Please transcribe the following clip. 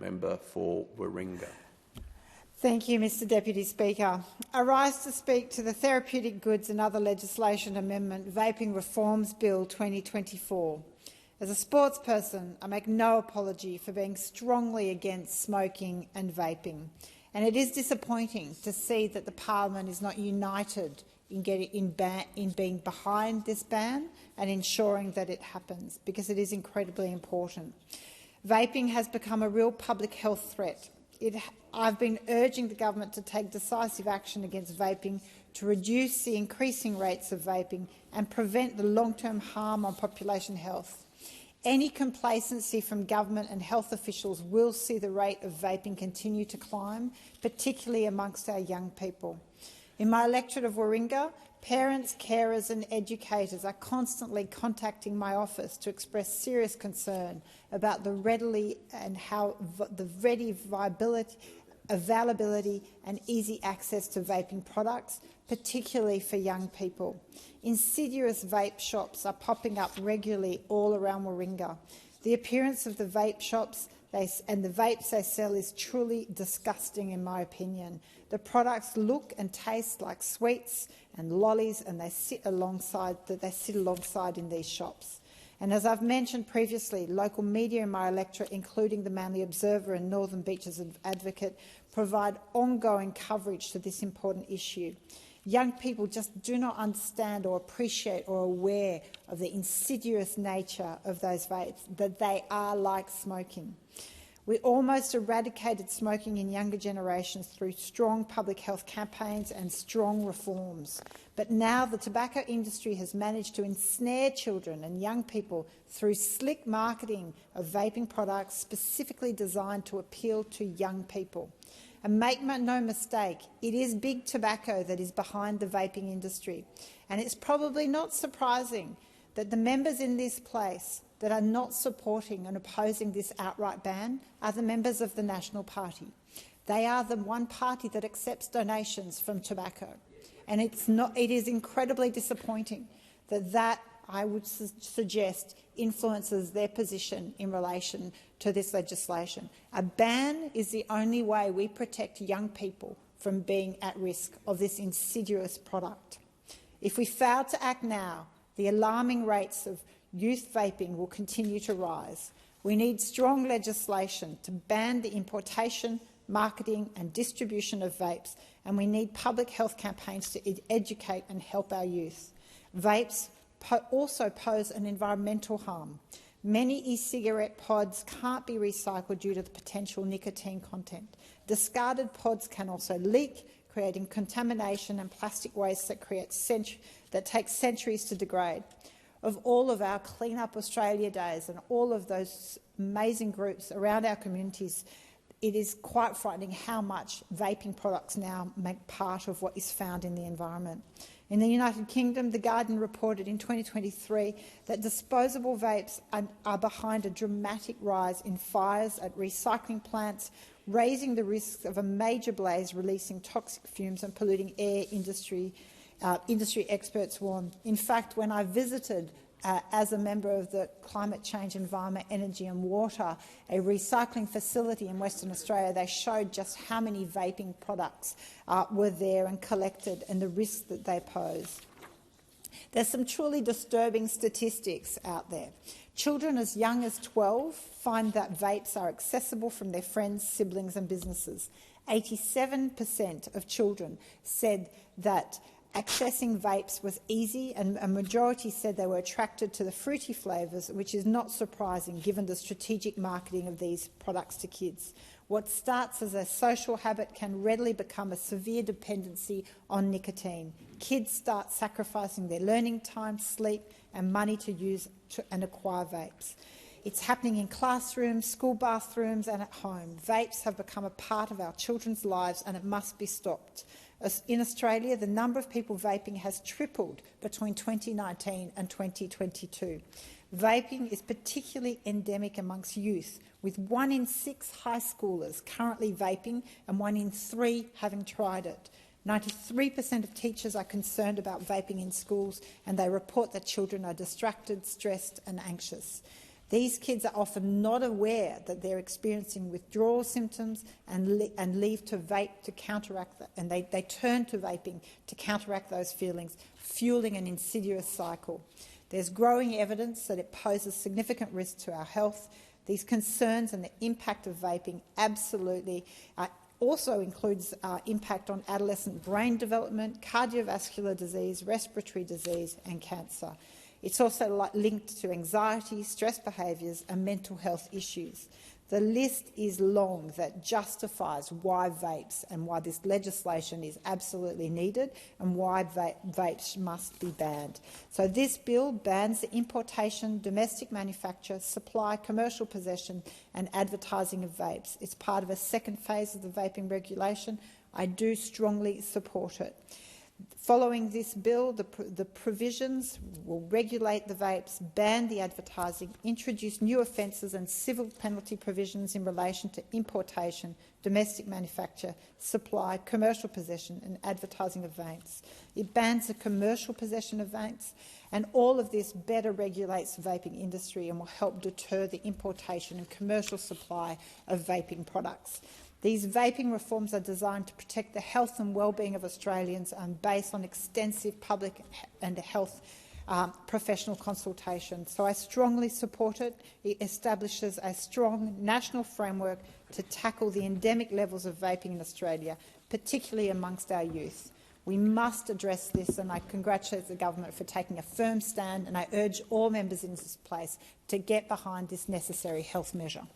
member for Warringah. Thank you, Mr Deputy Speaker. I rise to speak to the Therapeutic Goods and Other Legislation Amendment Vaping Reforms Bill 2024. As a sportsperson, I make no apology for being strongly against smoking and vaping, and it is disappointing to see that the Parliament is not united in being behind this ban and ensuring that it happens, because it is incredibly important. Vaping has become a real public health threat. I've been urging the government to take decisive action against vaping to reduce the increasing rates of vaping and prevent the long-term harm on population health. Any complacency from government and health officials will see the rate of vaping continue to climb, particularly amongst our young people. In my electorate of Warringah, parents, carers and educators are constantly contacting my office to express serious concern about the ready availability and easy access to vaping products, particularly for young people. Insidious vape shops are popping up regularly all around Warringah. The appearance of the vape shops and the vapes they sell is truly disgusting, in my opinion. The products look and taste like sweets and lollies, and they sit alongside in these shops. And as I've mentioned previously, local media in my electorate, including the Manly Observer and Northern Beaches Advocate, provide ongoing coverage to this important issue. Young people just do not understand or appreciate or are aware of the insidious nature of those vapes, that they are like smoking. We almost eradicated smoking in younger generations through strong public health campaigns and strong reforms. But now the tobacco industry has managed to ensnare children and young people through slick marketing of vaping products specifically designed to appeal to young people. And make no mistake, it is big tobacco that is behind the vaping industry. And it's probably not surprising that the members in this place that are not supporting and opposing this outright ban are the members of the National Party. They are the one party that accepts donations from tobacco. And it is incredibly disappointing that I would suggest influences their position in relation to this legislation. A ban is the only way we protect young people from being at risk of this insidious product. If we fail to act now, the alarming rates of youth vaping will continue to rise. We need strong legislation to ban the importation, marketing and distribution of vapes, and we need public health campaigns to educate and help our youth. Vapes also pose an environmental harm. Many e-cigarette pods can't be recycled due to the potential nicotine content. Discarded pods can also leak, creating contamination and plastic waste that takes centuries to degrade. Of all of our Clean Up Australia days and all of those amazing groups around our communities, it is quite frightening how much vaping products now make part of what is found in the environment. In the United Kingdom, The Guardian reported in 2023 that disposable vapes are behind a dramatic rise in fires at recycling plants, raising the risks of a major blaze releasing toxic fumes and polluting air. Industry experts warn. In fact, when I visited as a member of the Climate Change, Environment, Energy and Water, a recycling facility in Western Australia, they showed just how many vaping products were there and collected and the risks that they pose. There's some truly disturbing statistics out there. Children as young as 12 find that vapes are accessible from their friends, siblings and businesses. 87% of children said that accessing vapes was easy, and a majority said they were attracted to the fruity flavours, which is not surprising given the strategic marketing of these products to kids. What starts as a social habit can readily become a severe dependency on nicotine. Kids start sacrificing their learning time, sleep and money to use and acquire vapes. It's happening in classrooms, school bathrooms and at home. Vapes have become a part of our children's lives and it must be stopped. In Australia, the number of people vaping has tripled between 2019 and 2022. Vaping is particularly endemic amongst youth, with 1 in 6 high schoolers currently vaping and 1 in 3 having tried it. 93% of teachers are concerned about vaping in schools, and they report that children are distracted, stressed and anxious. These kids are often not aware that they're experiencing withdrawal symptoms and leave to vape to counteract that, and they turn to vaping to counteract those feelings, fueling an insidious cycle. There's growing evidence that it poses significant risk to our health. These concerns and the impact of vaping absolutely also includes impact on adolescent brain development, cardiovascular disease, respiratory disease and cancer. It's also linked to anxiety, stress behaviours and mental health issues. The list is long that justifies why vapes and why this legislation is absolutely needed and why vapes must be banned. So this bill bans the importation, domestic manufacture, supply, commercial possession and advertising of vapes. It's part of a second phase of the vaping regulation. I do strongly support it. Following this bill, the provisions will regulate the vapes, ban the advertising, introduce new offences and civil penalty provisions in relation to importation, domestic manufacture, supply, commercial possession and advertising of vapes. It bans the commercial possession of vapes, and all of this better regulates the vaping industry and will help deter the importation and commercial supply of vaping products. These vaping reforms are designed to protect the health and well-being of Australians and based on extensive public and health professional consultation. So I strongly support it. It establishes a strong national framework to tackle the endemic levels of vaping in Australia, particularly amongst our youth. We must address this, and I congratulate the government for taking a firm stand, and I urge all members in this place to get behind this necessary health measure.